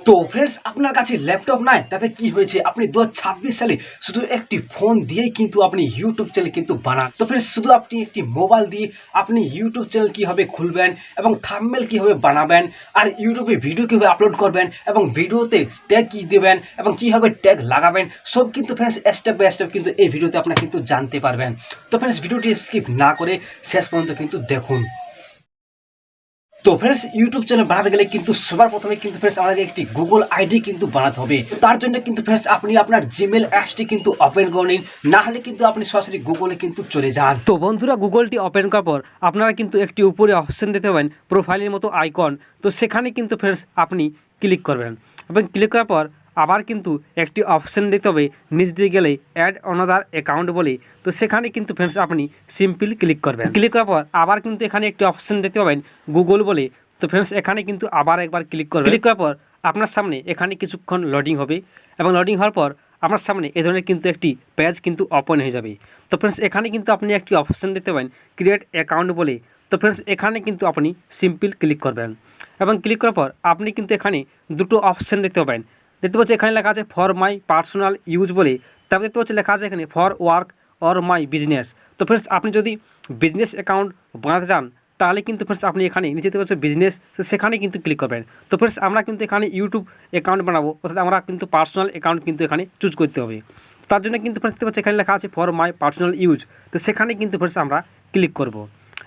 তো फ्रेंड्स আপনার কাছে ল্যাপটপ নাই তাতে কি হয়েছে আপনি 2026 সালে শুধু একটি ফোন দিয়েই কিন্তু আপনি ইউটিউব চ্যানেল কিন্তু বানান। তো फ्रेंड्स শুধু আপনি একটি মোবাইল দিয়ে আপনি ইউটিউব চ্যানেল কিভাবে খুলবেন এবং থাম্বনেল কিভাবে বানাবেন আর ইউটিউবে ভিডিও কিভাবে আপলোড করবেন এবং ভিডিওতে ট্যাগ কি দিবেন এবং কিভাবে ট্যাগ লাগাবেন সব কিন্তু फ्रेंड्स স্টেপ বাই স্টেপ কিন্তু এই ভিডিওতে আপনারা কিন্তু জানতে পারবেন। তো फ्रेंड्स ভিডিওটি স্কিপ না করে শেষ পর্যন্ত কিন্তু দেখুন। তো फ्रेंड्स यूट्यूब चैनल बनाते गেলে কিন্তু সবার প্রথমে কিন্তু फ्रेंड्स আমাদেরকে একটি গুগল আইডি কিন্তু বানাতে হবে। তার জন্য কিন্তু फ्रेंड्स আপনি আপনার জিমেল অ্যাপসটি কিন্তু ওপেন করে নিন, না হলে কিন্তু আপনি সরাসরি গুগলে কিন্তু চলে যান। তো বন্ধুরা গুগলটি ওপেন করার পর আপনারা কিন্তু একটি উপরে অপশন দেখতে পাবেন প্রোফাইলের মতো আইকন। তো সেখানে কিন্তু फ्रेंड्स আপনি ক্লিক করবেন এবং ক্লিক করার পর আবার কিন্তু একটি অপশন দেখতে হবে নিচ দিয়ে গেলে অ্যাড অনাদার অ্যাকাউন্ট বলে। তো সেখানে কিন্তু फ्रेंड्स আপনি সিম্পল ক্লিক করবেন। ক্লিক করার পর আবার কিন্তু এখানে একটি অপশন দেখতে পাবেন গুগল বলে। তো फ्रेंड्स এখানে কিন্তু আবার একবার ক্লিক করবেন। ক্লিক করার পর আপনার সামনে এখানে কিছুক্ষণ লোডিং হবে এবং লোডিং হওয়ার পর আপনার সামনে এ ধরনের কিন্তু একটি পেজ কিন্তু ওপেন হয়ে যাবে। তো फ्रेंड्स এখানে কিন্তু আপনি একটি অপশন দেখতে পাবেন ক্রিয়েট অ্যাকাউন্ট বলে। তো फ्रेंड्स এখানে কিন্তু আপনি সিম্পল ক্লিক করবেন এবং ক্লিক করার পর আপনি কিন্তু এখানে দুটো অপশন দেখতে পাবেন। দেখতে পাচ্ছি এখানে লেখা আছে ফর মাই পার্সোনাল ইউজ বলে, তারপর দেখতে পাচ্ছি লেখা আছে এখানে for work or my business. তো फ्रेंड्स আপনি যদি বিজনেস অ্যাকাউন্ট বানাতে চান তাহলে কিন্তু फ्रेंड्स আপনি এখানে নিচে দেখতে পাচ্ছেন বিজনেস, সেখানে কিন্তু ক্লিক করবেন। তো फ्रेंड्स আমরা কিন্তু এখানে ইউটিউব অ্যাকাউন্ট বানাবো, অর্থাৎ আমরা কিন্তু পার্সোনাল অ্যাকাউন্ট কিন্তু এখানে চুজ করতে হবে। তার জন্য কিন্তু फ्रेंड्स দেখতে পাচ্ছি এখানে লেখা আছে ফর মাই পার্সোনাল ইউজ। তো সেখানে কিন্তু फ्रेंड्स আমরা ক্লিক করব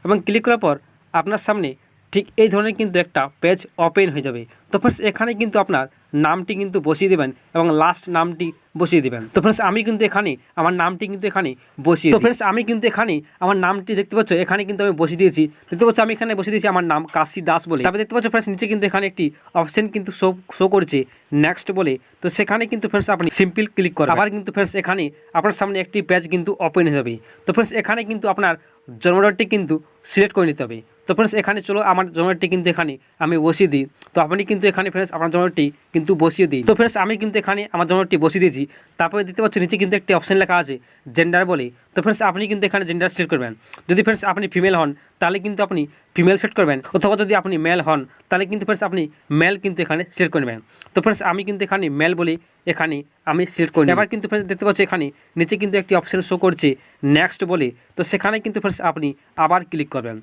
এবং ক্লিক করার পর আপনার সামনে ঠিক এই ধরনের কিন্তু একটা পেজ ওপেন হয়ে যাবে। তো फ्रेंड्स এখানে কিন্তু আপনার নামটি কিন্তু বসিয়ে দেবেন এবং লাস্ট নামটি বসিয়ে দেবেন। তো फ्रेंड्स আমি কিন্তু এখানে আমার নামটি কিন্তু এখানে বসিয়ে তো फ्रेंड्स আমি কিন্তু এখানে আমার নামটি দেখতে পাচ্ছ এখানে কিন্তু আমি বসিয়ে দিয়েছি। দেখতে পাচ্ছ আমি এখানে বসিয়ে দিয়েছি আমার নাম কাশী দাস বলে। তারপরে দেখতে পাচ্ছ फ्रेंड्स নিচে কিন্তু এখানে একটি অপশন কিন্তু শো করছে নেক্সট বলে। তো সেখানে কিন্তু फ्रेंड्स আপনি সিম্পল ক্লিক করবেন। আবার কিন্তু फ्रेंड्स এখানে আপনার সামনে একটি পেজ কিন্তু ওপেন হয়ে যাবে। তো फ्रेंड्स এখানে কিন্তু আপনার জন্মডেটটি কিন্তু সিলেক্ট করে নিতে হবে। তো फ्रेंड्स এখানে চলো আমার জন্মডেটটি কিন্তু এখানে আমি বসিয়ে দিই। তো আপনি কিন্তু এখানে फ्रेंड्स আপনার জন্মডেটটি কিন্তু বসিয়ে দিই। তো फ्रेंड्स আমি কিন্তু এখানে আমার জন্মডেটটি বসিয়ে দিয়েছি। তারপরে দেখতে পাচ্ছেন নিচে কিন্তু একটি অপশন লেখা আছে জেন্ডার বলে। তো फ्रेंड्स আপনি কিন্তু এখানে জেন্ডার সিলেক্ট করবেন। যদি फ्रेंड्स আপনি ফিমেল হন তাহলে কিন্তু আপনি ফিমেল সিলেক্ট করবেন, অথবা যদি আপনি মেল হন তাহলে কিন্তু फ्रेंड्स আপনি মেল কিন্তু এখানে সিলেক্ট করবেন। তো फ्रेंड्स আমি কিন্তু এখানে মেল বলি এখানে আমি সিলেক্ট করি। এবার কিন্তু फ्रेंड्स দেখতে পাচ্ছি এখানে নিচে কিন্তু একটি অপশন শো করছে নেক্সট বলে। তো সেখানে কিন্তু फ्रेंड्स আপনি আবার ক্লিক করবেন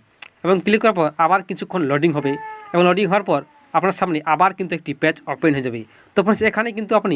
এবং ক্লিক করার পর আবার কিছুক্ষণ লোডিং হবে এবং লোডিং হওয়ার পর আপনার সামনে আবার কিন্তু একটি পেজ ওপেন হয়ে যাবে। তো फ्रेंड्स এখানে কিন্তু আপনি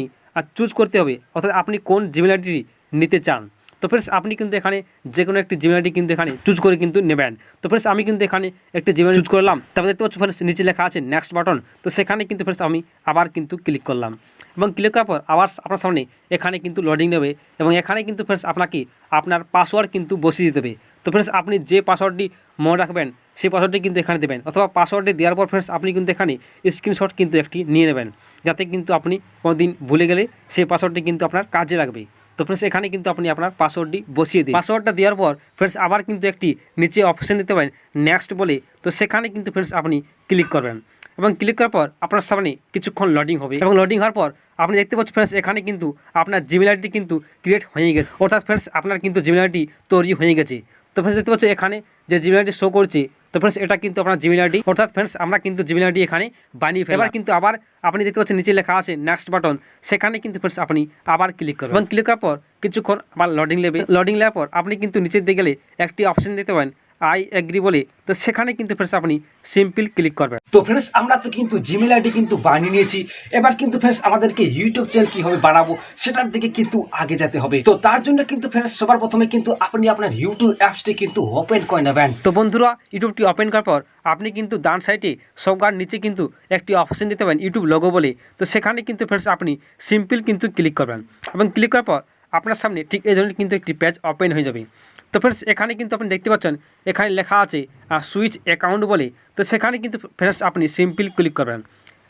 চুজ করতে হবে, অর্থাৎ আপনি কোন জিমেল আইডি নিতে চান। তো फ्रेंड्स আপনি কিন্তু এখানে যে কোনো একটি জিমেল আইডি কিন্তু এখানে চুজ করে কিন্তু নেবেন। তো फ्रेंड्स আমি কিন্তু এখানে একটি জিমেল চুজ করলাম। তারপর দেখতে পাচ্ছি फ्रेंड्स নিচে লেখা আছে নেক্সট বাটন। তো সেখানে কিন্তু फ्रेंड्स আমি আবার কিন্তু ক্লিক করলাম এবং ক্লিক করার পর আবার আপনার সামনে এখানে কিন্তু লোডিং নেবে এবং এখানে কিন্তু फ्रेंड्स আপনাকে আপনার পাসওয়ার্ড কিন্তু বসিয়ে দিতে হবে। তো फ्रेंड्स আপনি যে পাসওয়ার্ডটি মনে রাখবেন সেই পাসওয়ার্ডটি কিন্তু এখানে দেবেন, অথবা পাসওয়ার্ডটি দেওয়ার পর फ्रेंड्स আপনি কিন্তু এখানে স্ক্রিনশট কিন্তু একটি নিয়ে নেবেন, যাতে কিন্তু আপনি কোনোদিন ভুলে গেলে সেই পাসওয়ার্ডটি কিন্তু আপনার কাজে লাগবে। তো फ्रेंड्स এখানে কিন্তু আপনি আপনার পাসওয়ার্ডটি বসিয়ে দিন। পাসওয়ার্ডটা দেওয়ার পর फ्रेंड्स আবার কিন্তু একটি নিচে অপশন দিতে পারেন নেক্সট বলে। তো সেখানে কিন্তু फ्रेंड्स আপনি ক্লিক করবেন এবং ক্লিক করার পর আপনার সামনে কিছুক্ষণ লোডিং হবে এবং লোডিং হওয়ার পর আপনি দেখতে পাচ্ছেন फ्रेंड्स এখানে কিন্তু আপনার জিমেল আইডি কিন্তু ক্রিয়েট হয়ে গেছে, অর্থাৎ फ्रेंड्स আপনার কিন্তু জিমেল আইডি তৈরি হয়ে গেছে। তো फ्रेंड्स দেখতে পাচ্ছেন এখানে যে জিমেল আইডি শো করছে, তো फ्रेंड्स এটা কিন্তু আপনার জিমেল আইডি, অর্থাৎ फ्रेंड्स আমরা কিন্তু জিমেল আইডি এখানে বানিয়ে ফেললাম। এবার কিন্তু আবার আপনি দেখতে পাচ্ছেন নিচে লেখা আছে নেক্সট বাটন, সেখানে কিন্তু फ्रेंड्स আপনি আবার ক্লিক করবেন এবং ক্লিক করার পর কিছুক্ষণ আবার লোডিং নেবে। লোডিং নেওয়ার পর আপনি কিন্তু নিচের দিকে গেলে একটি অপশন দেখতে পাবেন আই এগ্রি বলে। তো সেখানে কিন্তু फ्रेंड्स আপনি সিম্পল ক্লিক করবেন। তো फ्रेंड्स আমরা তো কিন্তু জিমেল আইডি কিন্তু বানিয়ে নিয়েছি। এবার কিন্তু फ्रेंड्स আমাদেরকে ইউটিউব চ্যানেল কিভাবে বানাবো সেটার দিকে কিন্তু আগে যেতে হবে। তো তার জন্য কিন্তু फ्रेंड्स সবার প্রথমে কিন্তু আপনি আপনার ইউটিউব অ্যাপসটি কিন্তু ওপেন করে নেবেন। তো বন্ধুরা ইউটিউবটি ওপেন করার পর আপনি কিন্তু ডান সাইডে সবার নিচে কিন্তু একটি অপশন দিতে পারেন ইউটিউব লোগো বলে। তো সেখানে কিন্তু फ्रेंड्स আপনি সিম্পল কিন্তু ক্লিক করবেন এবং ক্লিক করার পর আপনার সামনে ঠিক এই ধরনের কিন্তু একটি পেজ ওপেন হয়ে যাবে। তো फ्रेंड्स এখানে কিন্তু আপনি দেখতে পাচ্ছেন এখানে লেখা আছে সুইচ অ্যাকাউন্ট বলে। তো সেখানে কিন্তু फ्रेंड्स আপনি সিম্পল ক্লিক করবেন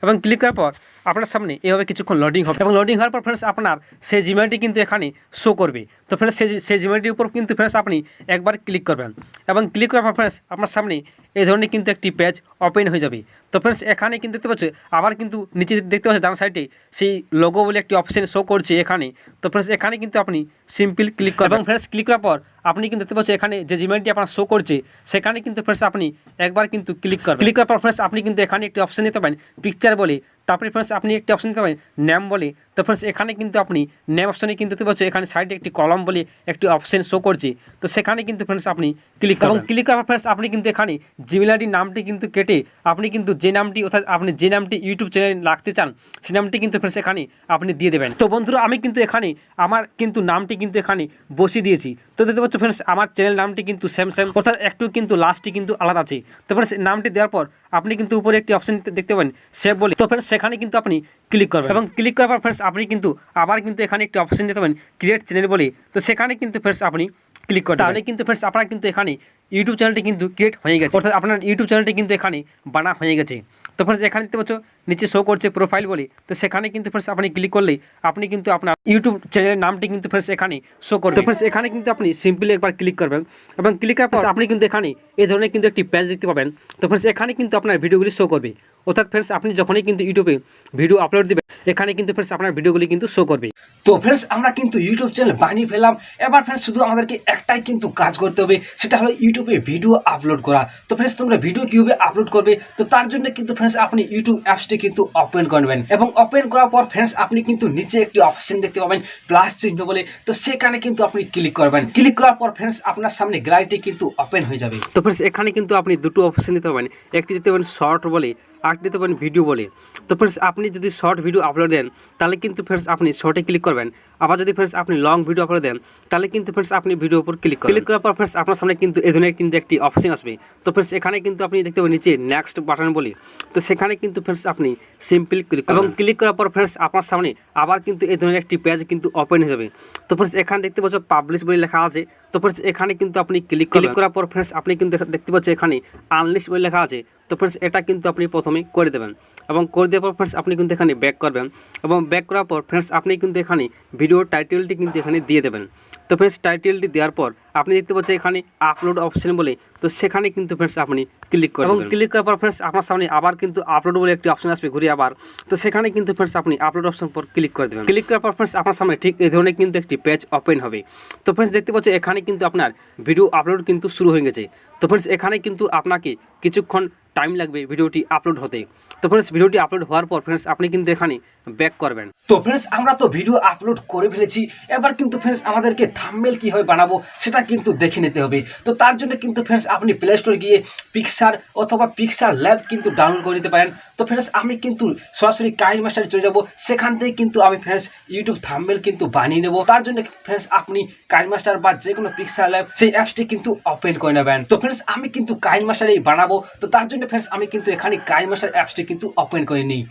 এবং ক্লিক করার পর আপনার সামনে এভাবে কিছুক্ষণ লোডিং হবে এবং লোডিং হওয়ার পর फ्रेंड्स আপনার সেই জিমেলটি কিন্তু এখানে শো করবে। তো फ्रेंड्स সেই জিমেলটির উপর কিন্তু फ्रेंड्स আপনি একবার ক্লিক করবেন এবং ক্লিক করার পর फ्रेंड्स আপনার সামনে এই ধরনের কিন্তু একটি পেজ ওপেন হয়ে যাবে। তো फ्रेंड्स এখানে কিন্তু দেখতে পাচ্ছেন আবার কিন্তু নিচে দেখতে পাচ্ছেন ডান সাইডে সেই লোগো বলে একটি অপশন শো করছে এখানে। তো फ्रेंड्स এখানে কিন্তু আপনি সিম্পল ক্লিক করবেন এবং फ्रेंड्स ক্লিক করার পর আপনি কিন্তু দেখতে পাচ্ছেন এখানে যে জিমেলটি আপনার শো করছে সেখানে কিন্তু फ्रेंड्स আপনি একবার কিন্তু ক্লিক করবেন। ক্লিক করার পর फ्रेंड्स আপনি কিন্তু এখানে একটি অপশন দিতে পারেন পিকচার বলে। তারপরে ফ্রেন্ডস আপনি একটি অপশন দিতে পারেন নেম বলে। তো ফ্রেন্ডস এখানে কিন্তু আপনি নেম অপশনে কিন্তু দেখতে পাচ্ছেন এখানে সাইডে একটি কলম বলে একটি অপশন শো করছে। তো সেখানে কিন্তু ফ্রেন্ডস আপনি ক্লিক করবেন। এবং ক্লিক করার ফ্রেন্ডস আপনি কিন্তু এখানে জিমেল আইডি নামটি কিন্তু কেটে আপনি কিন্তু যে নামটি অর্থাৎ আপনি যে নামটি ইউটিউব চ্যানেলে রাখতে চান সেই নামটি কিন্তু ফ্রেন্ডস এখানে আপনি দিয়ে দেবেন। তো বন্ধুরা আমি কিন্তু এখানে আমার কিন্তু নামটি কিন্তু এখানে বসিয়ে দিয়েছি। তো দেখতে পাচ্ছ ফ্রেন্ডস আমার চ্যানেল নামটি কিন্তু সেম অর্থাৎ একটু কিন্তু লাস্টটি কিন্তু আলাদা আছে। তো ফ্রেন্ডস নামটি দেওয়ার পর আপনি কিন্তু উপরে একটি অপশন দেখতে পাবেন সেভ বলে। তো ফ্রেন্ডস সেখানে কিন্তু আপনি ক্লিক করবেন এবং ক্লিক করার পর ফ্রেন্ডস আপনি কিন্তু আবার কিন্তু এখানে একটি অপশন দেখতে পাবেন ক্রিয়েট চ্যানেল বলে। তো সেখানে কিন্তু ফ্রেন্ডস আপনি ক্লিক করবেন। তাহলে কিন্তু ফ্রেন্ডস আপনার কিন্তু এখানে ইউটিউব চ্যানেলটি কিন্তু ক্রিয়েট হয়ে গেছে, অর্থাৎ আপনার ইউটিউব চ্যানেলটি কিন্তু এখানে বানা হয়ে গেছে। তো ফ্রেন্ডস এখানে দেখতে পাচ্ছ নিচে শো করছে প্রোফাইল বলে। তো সেখানে কিন্তু ফ্রেন্ডস আপনি ক্লিক করলেই আপনি কিন্তু আপনার ইউটিউব চ্যানেলের নামটি কিন্তু ফ্রেন্ডস এখানে শো করবে। তো ফ্রেন্ডস এখানে কিন্তু আপনি সিম্পলি একবার ক্লিক করবেন এবং ক্লিক করার পর আপনি কিন্তু এখানে এই ধরনের কিন্তু একটি পেজ দেখতে পাবেন। তো ফ্রেন্ডস এখানে কিন্তু আপনার ভিডিওগুলি শো করবে, অর্থাৎ ফ্রেন্ডস আপনি যখনই কিন্তু ইউটিউবে ভিডিও আপলোড দেবেন এখানে কিন্তু ফ্রেন্ডস আপনার ভিডিওগুলি কিন্তু শো করবে। তো ফ্রেন্ডস আমরা কিন্তু ইউটিউব চ্যানেল বানিয়ে ফেললাম। এবার ফ্রেন্ডস শুধু আমাদেরকে একটাই কিন্তু কাজ করতে হবে, সেটা হলো ইউটিউবে ভিডিও আপলোড করা। তো ফ্রেন্ডস তোমরা ভিডিও কীভাবে আপলোড করবে, তো তার জন্য কিন্তু ফ্রেন্ডস আপনি ইউটিউব অ্যাপসটি কিন্তু ওপেন করবেন এবং ওপেন করার পর ফ্রেন্ডস আপনি কিন্তু নিচে একটি অপশন দেখতে পাবেন প্লাস চিহ্ন বলে। তো সেখানে কিন্তু আপনি ক্লিক করবেন। ক্লিক করার পর ফ্রেন্ডস আপনার সামনে গ্যালারিটি কিন্তু ওপেন হয়ে যাবে। তো ফ্রেন্ডস এখানে কিন্তু আপনি দুটো অপশন দিতে পাবেন, একটি দিতে পারেন শর্ট বলে, আরেকটি দিতে পারেন ভিডিও বলে। তো ফ্রেন্ডস আপনি যদি শর্ট ভিডিও আপলোড দেন তাহলে কিন্তু ফ্রেন্ডস আপনি শর্টে ক্লিক করবেন, আবার যদি ফ্রেন্ডস আপনি লং ভিডিও আপলোড দেন তাহলে কিন্তু ফ্রেন্ডস আপনি ভিডিওর উপর ক্লিক করবেন। ক্লিক করার পর ফ্রেন্ডস আপনার সামনে কিন্তু এই ধরনের কিন্তু একটি অপশন আসবে। তো ফ্রেন্ডস এখানে কিন্তু আপনি দেখতে পাবেন নিচে নেক্সট বাটন বলে। তো সেখানে কিন্তু ফ্রেন্ডস আপনি সিম্পল ক্লিক এবং ক্লিক করার পর ফ্রেন্ডস আপনার সামনে আবার কিন্তু এই ধরনের একটি পেজ কিন্তু ওপেন হয়ে যাবে। তো ফ্রেন্ডস এখানে দেখতে পাচ্ছ পাবলিশ বলে লেখা আছে। তো ফ্রেন্ডস এখানে কিন্তু আপনি ক্লিক করার পর ফ্রেন্ডস আপনি কিন্তু দেখতে পাচ্ছেন এখানে আনলিস্ট বলে লেখা আছে। তো ফ্রেন্ডস এটা কিন্তু আপনি প্রথমে করে দেবেন এবং করে দেওয়ার পর ফ্রেন্ডস আপনি কিন্তু এখানে ব্যাক করবেন এবং ব্যাক করার পর ফ্রেন্ডস আপনি কিন্তু এখানে ভিডিওর টাইটেলটি কিন্তু এখানে দিয়ে দেবেন। তো ফ্রেন্ডস টাইটেলটি দেওয়ার পর আপনি দেখতে পাচ্ছেন এখানে আপলোড অপশন বলে। তো সেখানে কিন্তু ফ্রেন্ডস আপনি ক্লিক করবেন এবং ক্লিক করার পর ফ্রেন্ডস আপনার সামনে আবার কিন্তু আপলোড বলে একটি অপশন আসবে ঘুরে আবার। তো সেখানে কিন্তু ফ্রেন্ডস আপনি আপলোড অপশন পর ক্লিক করে দেবেন। ক্লিক করার পর ফ্রেন্ডস আপনার সামনে ঠিক এই ধরনের কিন্তু একটি পেজ ওপেন হবে। তো ফ্রেন্ডস দেখতে পাচ্ছেন এখানে কিন্তু আপনার ভিডিও আপলোড কিন্তু শুরু হয়ে গেছে। তো ফ্রেন্ডস এখানে কিন্তু আপনাকে কিছুক্ষণ টাইম লাগবে ভিডিওটি আপলোড হতে। তো ফ্রেন্ডস ভিডিওটি আপলোড হওয়ার পর ফ্রেন্ডস আপনি কিন্তু এখানে ব্যাক করবেন। তো ফ্রেন্ডস আমরা তো ভিডিও আপলোড করে ফেলেছি, এবার কিন্তু ফ্রেন্ডস আমাদেরকে থাম্বনেল কীভাবে বানাবো সেটা কিন্তু দেখে নিতে হবে। তো তার জন্য কিন্তু ফ্রেন্ডস আপনি প্লে স্টোরে গিয়ে পিকচার অথবা পিকচার ল্যাব কিন্তু ডাউনলোড করে নিতে পারেন। তো ফ্রেন্ডস আমি কিন্তু সরাসরি কাইনমাস্টারে চলে যাব, সেখান থেকে কিন্তু আমি ফ্রেন্ডস ইউটিউব থাম্বনেল কিন্তু বানিয়ে নেব। তার জন্য ফ্রেন্ডস আপনি কাইনমাস্টার বা যে কোনো পিকচার ল্যাব সেই অ্যাপসটি কিন্তু ওপেন করে নেবেন। তো ফ্রেন্ডস আমি কিন্তু কাইনমাস্টারেই বানাবো। তো তার জন্য ফ্রেন্ডস আমি কিন্তু এখানে কাইনমাস্টার অ্যাপসটি কিন্তু ওপেন করে নিই।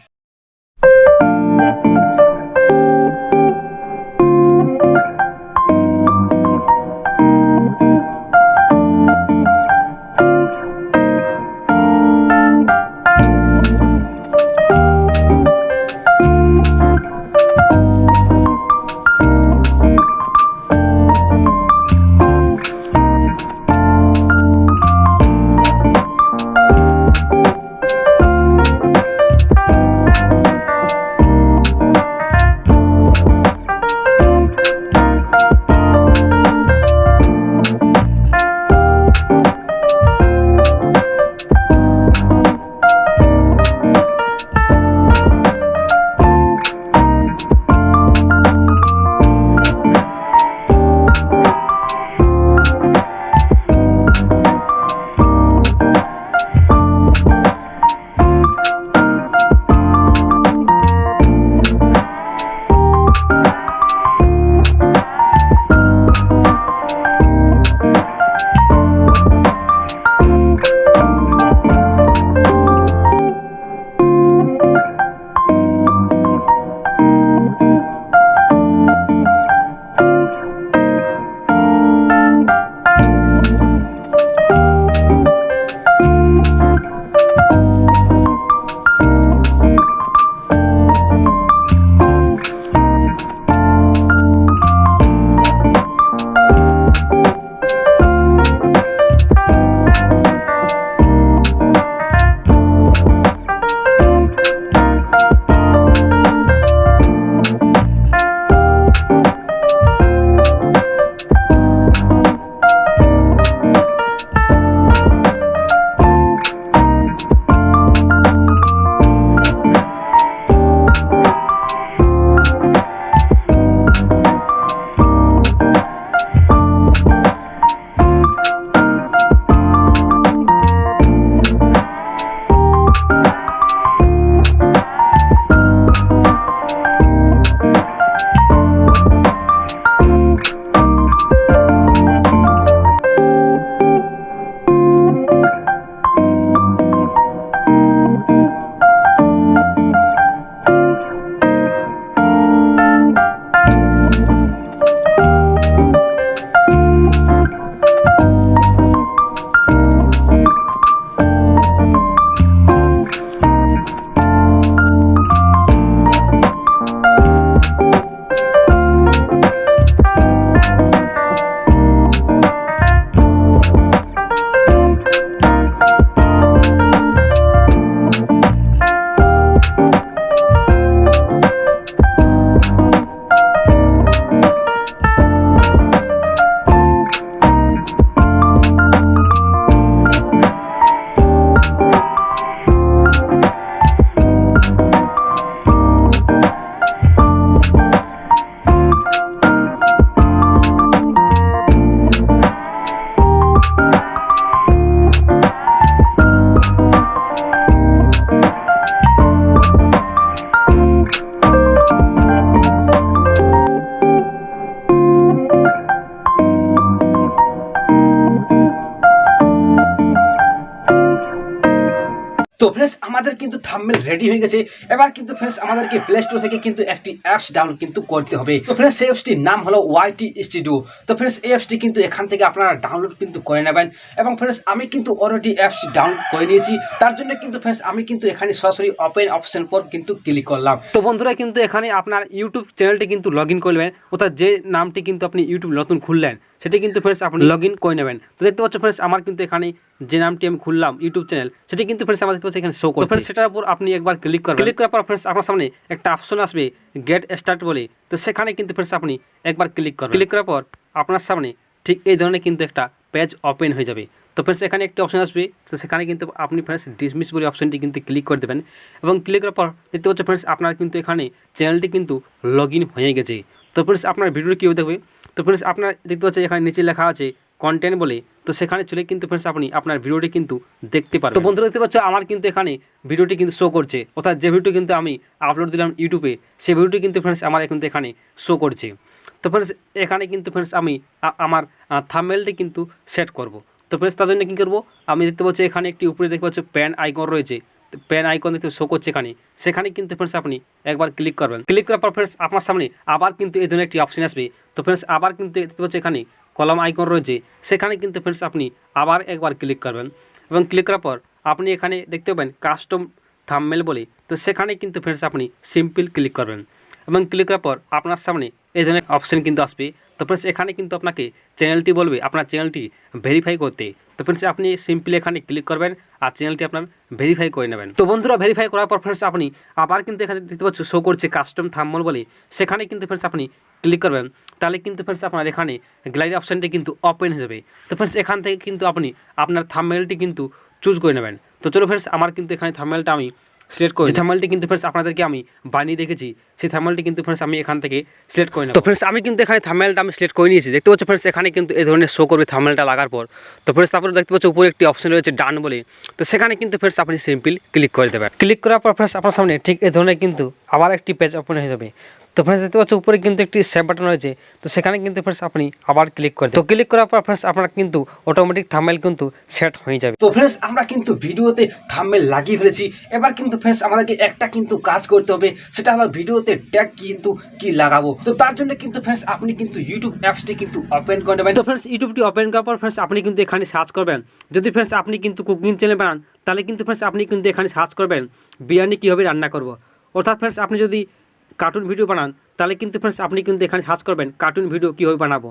আমাদের কিন্তু থাম্বনেল রেডি হয়ে গেছে। এবার কিন্তু ফ্রেন্ডস আমাদেরকে প্লে স্টোর থেকে কিন্তু একটি অ্যাপস ডাউনলোড কিন্তু করতে হবে। তো ফ্রেন্ডস সেই অ্যাপসটির নাম হলো ওয়াইটি স্টুডিও। তো ফ্রেন্ডস এই অ্যাপসটি কিন্তু এখান থেকে আপনারা ডাউনলোড কিন্তু করে নেবেন। এবং ফ্রেন্ডস আমি কিন্তু অলরেডি অ্যাপসটি ডাউনলোড করে নিয়েছি। তার জন্য কিন্তু ফ্রেন্ডস আমি কিন্তু এখানে সরাসরি ওপেন অপশন পর কিন্তু ক্লিক করলাম। তো বন্ধুরা কিন্তু এখানে আপনার ইউটিউব চ্যানেলটি কিন্তু লগ ইন করবেন, অর্থাৎ যে নামটি কিন্তু আপনি ইউটিউব নতুন খুললেন সেটি কিন্তু ফ্রেন্ডস আপনি লগ ইন করে নেবেন। তো দেখতে পাচ্ছ ফ্রেন্ডস আমার কিন্তু এখানে যে নামটি আমি খুললাম ইউটিউব চ্যানেল সেটি কিন্তু ফ্রেন্ডস আমার দেখতে পাচ্ছি এখানে শো করছে। ফ্রেন্ডস সেটার উপর আপনি একবার ক্লিক করবেন। ক্লিক করার পর ফ্রেন্ডস আপনার সামনে একটা অপশন আসবে গেট স্টার্ট বলে। তো সেখানে কিন্তু ফ্রেন্ডস আপনি একবার ক্লিক করবেন। ক্লিক করার পর আপনার সামনে ঠিক এই ধরনের কিন্তু একটা পেজ ওপেন হয়ে যাবে। তো ফ্রেন্ডস এখানে একটি অপশন আসবে। তো সেখানে কিন্তু আপনি ফ্রেন্ডস ডিসমিস বলে অপশনটি কিন্তু ক্লিক করে দেবেন এবং ক্লিক করার পর দেখতে পাচ্ছ ফ্রেন্ডস আপনার কিন্তু এখানে চ্যানেলটি কিন্তু লগ ইন হয়ে গেছে। তো ফ্রেন্ডস আপনার ভিডিও কীভাবে দেখবে, তো ফ্রেন্ডস আপনার দেখতে পাচ্ছেন এখানে নিচে লেখা আছে কন্টেন্ট বলে। তো সেখানে চলে কিন্তু ফ্রেন্ডস আপনি আপনার ভিডিওটি কিন্তু দেখতে পারেন। তো বন্ধুরা দেখতে পাচ্ছ আমার কিন্তু এখানে ভিডিওটি কিন্তু শো করছে, অর্থাৎ যে ভিডিওটি কিন্তু আমি আপলোড দিলাম ইউটিউবে সেই ভিডিওটি কিন্তু ফ্রেন্ডস আমার কিন্তু এখানে শো করছে। তো ফ্রেন্ডস এখানে কিন্তু ফ্রেন্ডস আমি আমার থাম্বনেলটি কিন্তু সেট করব। তো ফ্রেন্ডস তার জন্য কী করবো, আমি দেখতে পাচ্ছি এখানে একটি উপরে দেখতে পাচ্ছি প্যান আইকন রয়েছে। প্যান আইকন দেখতে শো করছে সেখানে কিন্তু ফ্রেন্ডস আপনি একবার ক্লিক করবেন। ক্লিক করার পর ফ্রেন্ডস আপনার সামনে আবার কিন্তু এই ধরনের একটি অপশন আসবে। তো ফ্রেন্ডস আবার কিন্তু দেখতে পাচ্ছি এখানে কলম আইকন রয়েছে, সেখানে কিন্তু ফ্রেন্ডস আপনি আবার একবার ক্লিক করবেন এবং ক্লিক করার পর আপনি এখানে দেখতে পাবেন কাস্টম থাম্বনেল বলে। তো সেখানে কিন্তু ফ্রেন্ডস আপনি সিম্পল ক্লিক করবেন এবং ক্লিক করার পর আপনার সামনে এই ধরনের অপশন কিন্তু আসবে। তো ফ্রেন্ডস এখানে কিন্তু আপনাকে চ্যানেলটি বলবে আপনার চ্যানেলটি ভেরিফাই করতে। তো ফ্রেন্ডস আপনি সিম্পলি এখানে ক্লিক করবেন আর চ্যানেলটি আপনার ভেরিফাই করে নেবেন। তো বন্ধুরা ভেরিফাই করার পর ফ্রেন্ডস আপনি আবার কিন্তু এখানে দেখতে পাচ্ছ শো করছে কাস্টম থাম্বনেল বলে, সেখানে কিন্তু ফ্রেন্ডস আপনি ক্লিক করবেন। তাহলে কিন্তু ফ্রেন্ডস আপনার এখানে গ্যালারি অপশানটি কিন্তু ওপেন হয়ে যাবে। তো ফ্রেন্ডস এখান থেকে কিন্তু আপনি আপনার থাম্বনেলটি কিন্তু চুজ করে নেবেন। তো চলো ফ্রেন্ডস আমার কিন্তু এখানে থাম্বনেলটা আমি সিলেক্ট করি। যে থাম্বনেলটি কিন্তু ফ্রেন্ডস আপনাদেরকে আমি বানিয়ে দেখেছি সেই থাম্বনেলটি কিন্তু ফ্রেন্ডস আমি এখান থেকে সিলেক্ট করে নেব। তো ফ্রেন্ডস আমি কিন্তু এখানে থাম্বনেলটা আমি সিলেক্ট করে নিয়েছি। দেখতে পাচ্ছ ফ্রেন্ডস এখানে কিন্তু এই ধরনের শো করবে থাম্বনেলটা লাগার পর। তো ফ্রেন্ডস তারপরে দেখতে পাচ্ছ উপরে একটি অপশন রয়েছে ডান বলে। তো সেখানে কিন্তু ফ্রেন্ডস আপনি সিম্পল ক্লিক করে দেবেন। ক্লিক করার পর ফ্রেন্ডস আপনার সামনে ঠিক এই ধরনের কিন্তু আবার একটি পেজ ওপেন হয়ে যাবে। তো ফ্রেন্ডস দেখতে পাচ্ছ উপরে কিন্তু একটি সেভ বাটন রয়েছে। তো সেখানে কিন্তু ফ্রেন্ডস আপনি আবার ক্লিক করে দেবেন। তো ক্লিক করার পর ফ্রেন্ডস আপনার কিন্তু অটোমেটিক থাম্বনেল কিন্তু সেট হয়ে যাবে। তো ফ্রেন্ডস আমরা কিন্তু ভিডিওতে থাম্বনেল লাগিয়ে ফেলেছি। এবার কিন্তু ফ্রেন্ডস আমাদেরকে একটা কিন্তু কাজ করতে হবে, সেটা হলো ভিডিওতে ট্যাগ কিন্তু কি লাগাবো। তো তার জন্য কিন্তু ফ্রেন্ডস আপনি কিন্তু ইউটিউব অ্যাপসটি কিন্তু ওপেন করে নেবেন। তো ফ্রেন্ডস ইউটিউবটি ওপেন করার পর ফ্রেন্ডস আপনি কিন্তু এখানে সার্চ করবেন। যদি ফ্রেন্ডস আপনি কিন্তু কুকিং চ্যানেল বানান তাহলে কিন্তু ফ্রেন্ডস আপনি কিন্তু এখানে সার্চ করবেন বিরিয়ানি কীভাবে রান্না করব। অর্থাৎ ফ্রেন্ডস আপনি যদি কার্টুন ভিডিও বানান তাহলে কিন্তু ফ্রেন্ডস আপনি কিন্তু এখানে সার্চ করবেন কার্টুন ভিডিও কীভাবে বানাবো।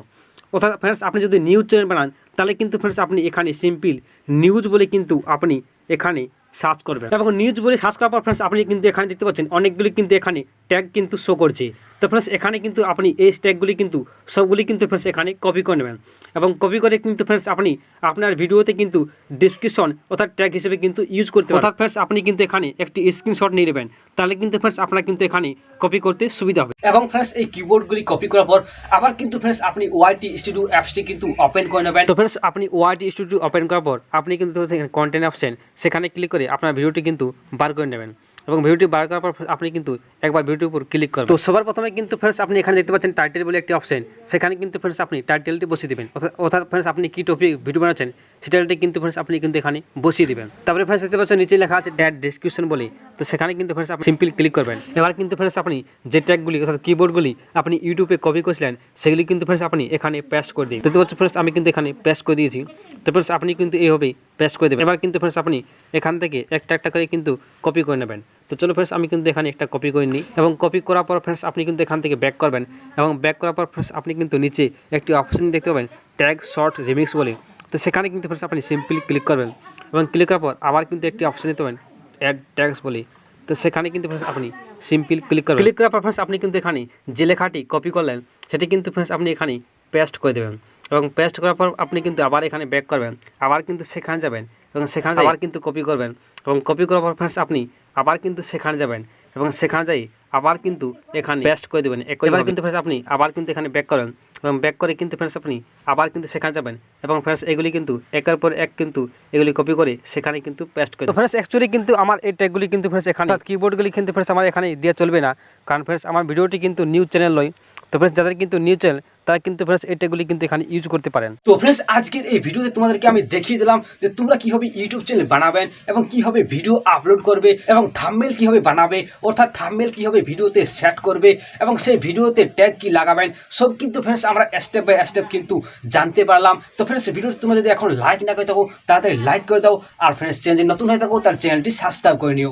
অর্থাৎ ফ্রেন্ডস আপনি যদি নিউজ চ্যানেল বানান তাহলে কিন্তু ফ্রেন্ডস আপনি এখানে সিম্পল নিউজ বলে কিন্তু আপনি এখানে সার্চ করবেন এবং নিউজ বলে সার্চ করার পর ফ্রেন্ডস আপনি কিন্তু এখানে দেখতে পাচ্ছেন অনেকগুলি কিন্তু এখানে ট্যাগ কিন্তু শো করছে। তো ফ্রেন্ডস এখানে কিন্তু আপনি এই ট্যাগগুলি কিন্তু সবগুলি কিন্তু ফ্রেন্ডস এখানে কপি করে নেবেন এবং কপি করে কিন্তু ফ্রেন্ডস আপনি আপনার ভিডিওতে কিন্তু ডিসক্রিপশন অর্থাৎ ট্যাগ হিসেবে কিন্তু ইউজ করতে পারেন। অর্থাৎ ফ্রেন্ডস আপনি কিন্তু এখানে একটি স্ক্রিনশট নিয়ে নেবেন, তাহলে কিন্তু ফ্রেন্ডস আপনার কিন্তু এখানে কপি করতে সুবিধা হবে। এবং ফ্রেন্ডস এই কিবোর্ডগুলি কপি করার পর আবার কিন্তু ফ্রেন্ডস আপনি ওয়াইটি স্টুডিও অ্যাপসটি কিন্তু ওপেন করে নেবেন। তো ফ্রেন্ডস আপনি ওয়াইটি স্টুডিও ওপেন করার পর আপনি কিন্তু কন্টেন্ট অপশন সেখানে ক্লিক করে আপনার ভিডিওটি কিন্তু বার করে নেবেন এবং ভিডিওটি বার করার পর আপনি কিন্তু একবার ভিডিওর উপর ক্লিক করবেন। তো সবার প্রথমে কিন্তু ফ্রেন্ডস আপনি এখানে দেখতে পাচ্ছেন টাইটেল বলে একটি অপশন, সেখানে কিন্তু ফ্রেন্ডস আপনি টাইটেলটি বসিয়ে দেবেন। অর্থাৎ ফ্রেন্ডস আপনি কী টপিক ভিডিও বানাচ্ছেন সেটাইলটি কিন্তু ফ্রেন্ডস আপনি কিন্তু এখানে বসিয়ে দেবেন। তারপরে ফ্রেন্ডস দেখতে পাচ্ছেন নিচে লেখা আছে অ্যাড ডেসক্রিপশন বলে। তো সেখানে কিন্তু ফ্রেন্ডস আপনি সিম্পল ক্লিক করবেন। এবার কিন্তু ফ্রেন্ডস আপনি যে ট্যাগগুলি অর্থাৎ কিবোর্ডগুলি আপনি ইউটিউবে কপি করেছিলেন সেগুলি কিন্তু ফ্রেন্ডস আপনি এখানে পেস্ট করে দিন। দেখতে পাচ্ছেন ফ্রেন্ডস আমি কিন্তু এখানে পেস্ট করে দিয়েছি। তো ফ্রেন্ডস আপনি কিন্তু এইভাবে পেস্ট করে দেবেন। এবার কিন্তু ফ্রেন্ডস আপনি এখান থেকে একটা একটা করে কিন্তু কপি করে নেবেন। তো চলো ফ্রেন্ডস আমি কিন্তু এখানে একটা কপি করে নিই এবং কপি করার পর ফ্রেন্ডস আপনি কিন্তু এখান থেকে ব্যাক করবেন এবং ব্যাক করার পর ফ্রেন্ডস আপনি কিন্তু নিচে একটি অপশন দেখতে পাবেন ট্যাগ শর্ট রিমিক্স বলে। তো সেখানে কিন্তু ফ্রেন্ডস আপনি সিম্পলি ক্লিক করবেন এবং ক্লিক করার পর আবার কিন্তু একটি অপশন দেখতে পাবেন অ্যাড ট্যাগস বলে। তো সেখানে কিন্তু ফ্রেন্ডস আপনি সিম্পল ক্লিক করবেন। ক্লিক করার পর ফ্রেন্ডস আপনি কিন্তু এখানে যে লেখাটি কপি করলেন সেটি কিন্তু ফ্রেন্ডস আপনি এখানে পেস্ট করে দেবেন এবং পেস্ট করার পর আপনি কিন্তু আবার এখানে ব্যাক করবেন, আবার কিন্তু সেখানে যাবেন এবং সেখানে আবার কিন্তু কপি করবেন এবং কপি করার পর ফ্রেন্ডস আপনি আবার কিন্তু সেখানে যাবেন এবং সেখানে যাই আবার কিন্তু এখানে পেস্ট করে দেবেন। এবার কিন্তু ফ্রেন্ডস আপনি আবার কিন্তু এখানে ব্যাক করেন এবং ব্যাক করে কিন্তু ফ্রেন্ডস আপনি আবার কিন্তু সেখানে যাবেন এবং ফ্রেন্ডস এগুলি কিন্তু একের পর এক কিন্তু এগুলি কপি করে সেখানে কিন্তু পেস্ট করে। তো ফ্রেন্ডস অ্যাকচুয়ালি কিন্তু আমার এই ট্যাগগুলি কিন্তু ফ্রেন্ডস এখানে কিবোর্ডগুলি কিন্তু ফ্রেন্ডস আমার এখানে দিয়ে চলবে না, কারণ ফ্রেন্ডস আমার ভিডিওটি কিন্তু নিউজ চ্যানেল নয়। তো ফ্রেন্ডস যাদের কিন্তু নিউ চ্যানেল তারা কিন্তু ফ্রেন্ডস এই ট্যাগগুলি কিন্তু এখানে ইউজ করতে পারেন। তো ফ্রেন্ডস আজকের এই ভিডিওতে তোমাদেরকে আমি দেখিয়ে দিলাম যে তোমরা কিভাবে ইউটিউব চ্যানেল বানাবেন এবং কিভাবে ভিডিও আপলোড করবে এবং থাম্বনেল কিভাবে বানাবে, অর্থাৎ থাম্বনেল কিভাবে ভিডিওতে সেট করবে এবং সেই ভিডিওতে ট্যাগ কি লাগাবেন, সব কিন্তু ফ্রেন্ডস আমরা স্টেপ বাই স্টেপ কিন্তু জানতে পারলাম। তো ফ্রেন্ডস ভিডিওটি তোমরা যদি এখন লাইক না করে থাকো তাড়াতাড়ি লাইক করে দাও, আর ফ্রেন্ডস চ্যানেল নতুন হয়ে থাকো তার চ্যানেলটি সাবস্ক্রাইব করে নিও।